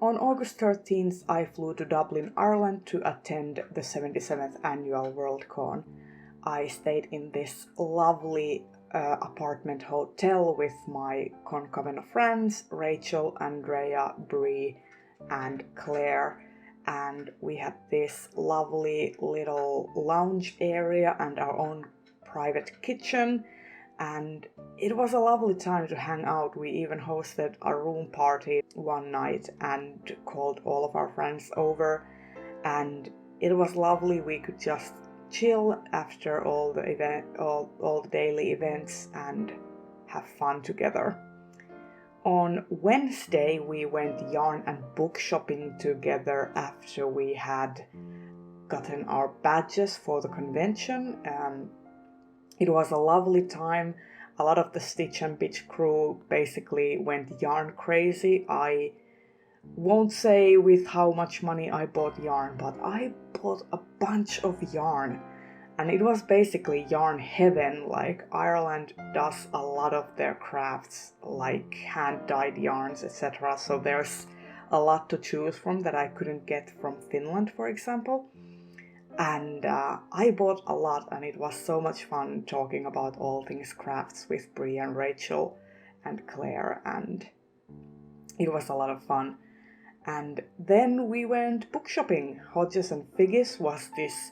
On August 13th, I flew to Dublin, Ireland to attend the 77th annual Worldcon. I stayed in this lovely apartment hotel with my concoven of friends, Rachel, Andrea, Brie, and Claire. And we had this lovely little lounge area and our own private kitchen. And it was a lovely time to hang out. We even hosted a room party one night and called all of our friends over. And it was lovely. We could just chill after all the daily events and have fun together. On Wednesday, we went yarn and book shopping together after we had gotten our badges for the convention. It was a lovely time. A lot of the Stitch and Bitch crew basically went yarn crazy. I won't say with how much money I bought yarn, but I bought a bunch of yarn. And it was basically yarn heaven. Like, Ireland does a lot of their crafts, like hand-dyed yarns, etc. So there's a lot to choose from that I couldn't get from Finland, for example. And I bought a lot, and it was so much fun talking about all things crafts with Brie and Rachel and Claire, and it was a lot of fun. And then we went book shopping. Hodges and Figgis was this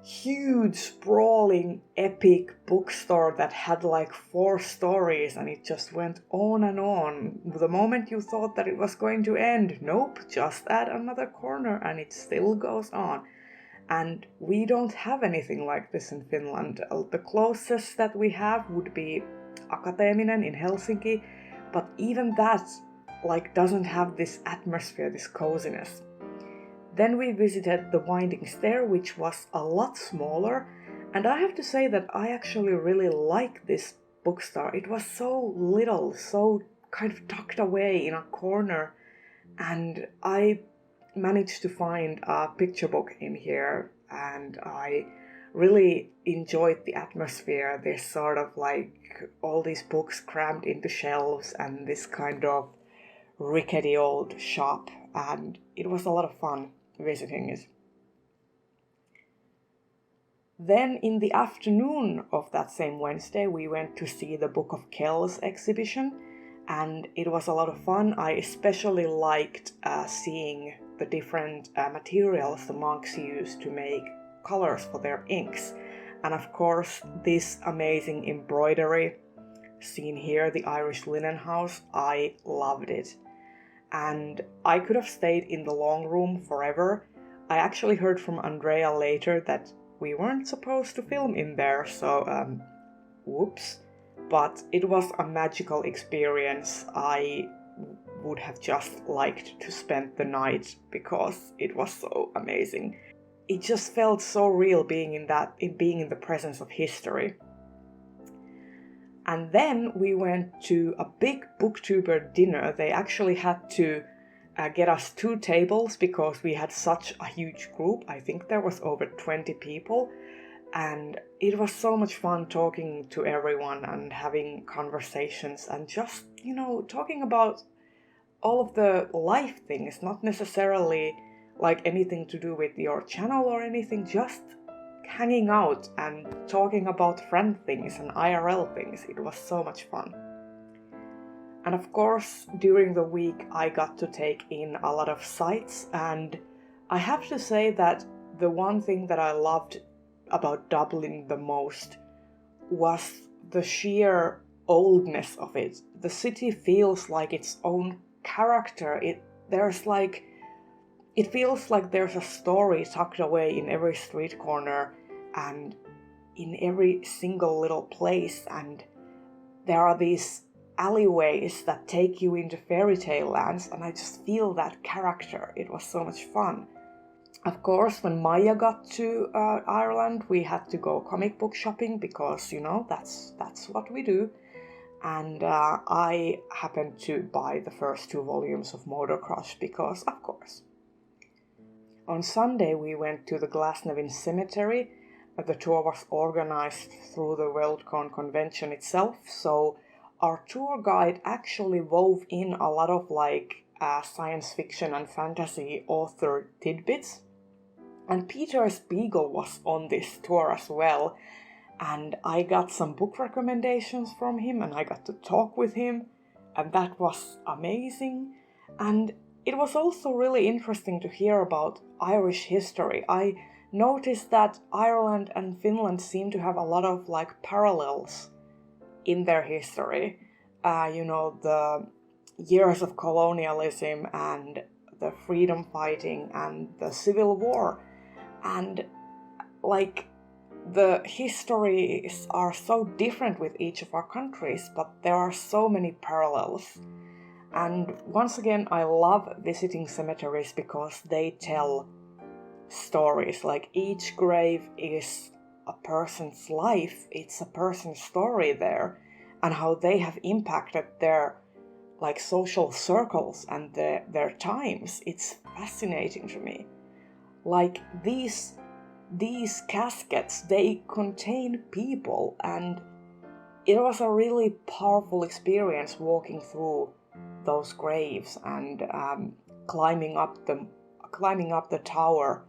huge, sprawling, epic bookstore that had like 4 stories, and it just went on and on. The moment you thought that it was going to end, nope, just add another corner and it still goes on. And we don't have anything like this in Finland. The closest that we have would be Akateeminen in Helsinki, but even that doesn't have this atmosphere, this coziness. Then we visited the Winding Stair, which was a lot smaller, and I have to say that I actually really like this bookstore. It was so little, so kind of tucked away in a corner, and I managed to find a picture book in here, and I really enjoyed the atmosphere. This sort of all these books crammed into shelves and this kind of rickety old shop, and it was a lot of fun visiting it. Then in the afternoon of that same Wednesday, we went to see the Book of Kells exhibition, and it was a lot of fun. I especially liked seeing the different materials the monks used to make colors for their inks. And of course, this amazing embroidery seen here, the Irish Linen House, I loved it. And I could have stayed in the long room forever. I actually heard from Andrea later that we weren't supposed to film in there, so whoops. But it was a magical experience. I would have just liked to spend the night because it was so amazing. It just felt so real being in the presence of history. And then we went to a big booktuber dinner. They actually had to get us 2 tables because we had such a huge group. I think there was over 20 people. And it was so much fun talking to everyone and having conversations and just, talking about all of the life things, not necessarily like anything to do with your channel or anything, just hanging out and talking about friend things and IRL things. It was so much fun. And of course, during the week I got to take in a lot of sights, and I have to say that the one thing that I loved about Dublin the most was the sheer oldness of it. The city feels like its own character. It feels like there's a story tucked away in every street corner and in every single little place, and there are these alleyways that take you into fairy tale lands, and I just feel that character. It was so much fun. Of course, when Maya got to Ireland, we had to go comic book shopping because, that's what we do. And I happened to buy the first 2 volumes of Motocross because, of course. On Sunday, we went to the Glasnevin Cemetery. The tour was organized through the Worldcon convention itself, so our tour guide actually wove in a lot of science fiction and fantasy author tidbits. And Peter Spiegel was on this tour as well. And I got some book recommendations from him and I got to talk with him. And that was amazing. And it was also really interesting to hear about Irish history. I noticed that Ireland and Finland seem to have a lot of like parallels in their history. The years of colonialism and the freedom fighting and the Civil War. And like the histories are so different with each of our countries, but there are so many parallels. And once again, I love visiting cemeteries because they tell stories. Like each grave is a person's life, it's a person's story there, and how they have impacted their like social circles and their times. It's fascinating to me. Like these caskets, they contain people, and it was a really powerful experience walking through those graves and climbing up the tower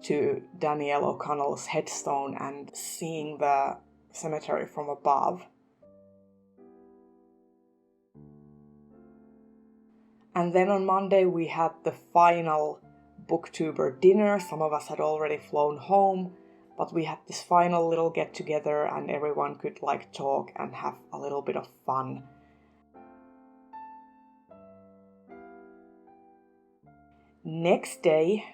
to Daniel O'Connell's headstone and seeing the cemetery from above. And then on Monday we had the final Booktuber dinner. Some of us had already flown home, but we had this final little get together and everyone could like talk and have a little bit of fun. Next day,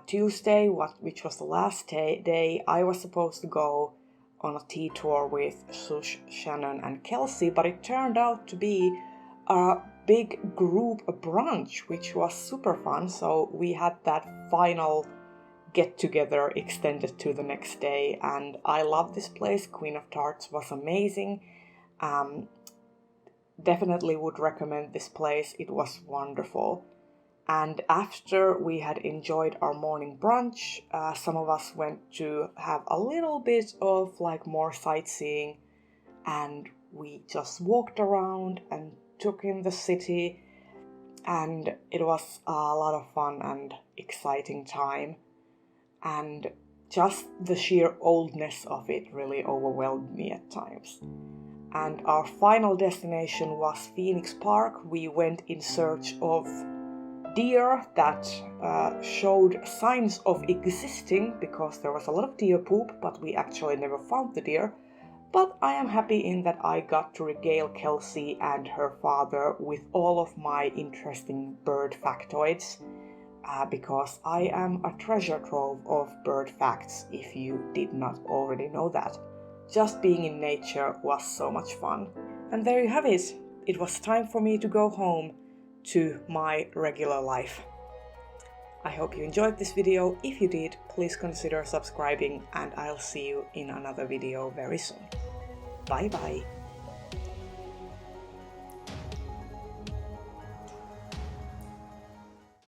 Tuesday, which was the last day, I was supposed to go on a tea tour with Sush, Shannon and Kelsey, but it turned out to be a big group brunch, which was super fun. So we had that final get together extended to the next day, and I love this place. Queen of Tarts was amazing. Definitely would recommend this place. It was wonderful. And after we had enjoyed our morning brunch, some of us went to have a little bit of like more sightseeing, and we just walked around and took in the city, and it was a lot of fun and exciting time. And just the sheer oldness of it really overwhelmed me at times. And our final destination was Phoenix Park. We went in search of deer that showed signs of existing, because there was a lot of deer poop, but we actually never found the deer. But I am happy in that I got to regale Kelsey and her father with all of my interesting bird factoids, because I am a treasure trove of bird facts, if you did not already know that. Just being in nature was so much fun. And there you have it. It was time for me to go home to my regular life. I hope you enjoyed this video. If you did, please consider subscribing, and I'll see you in another video very soon. Bye bye.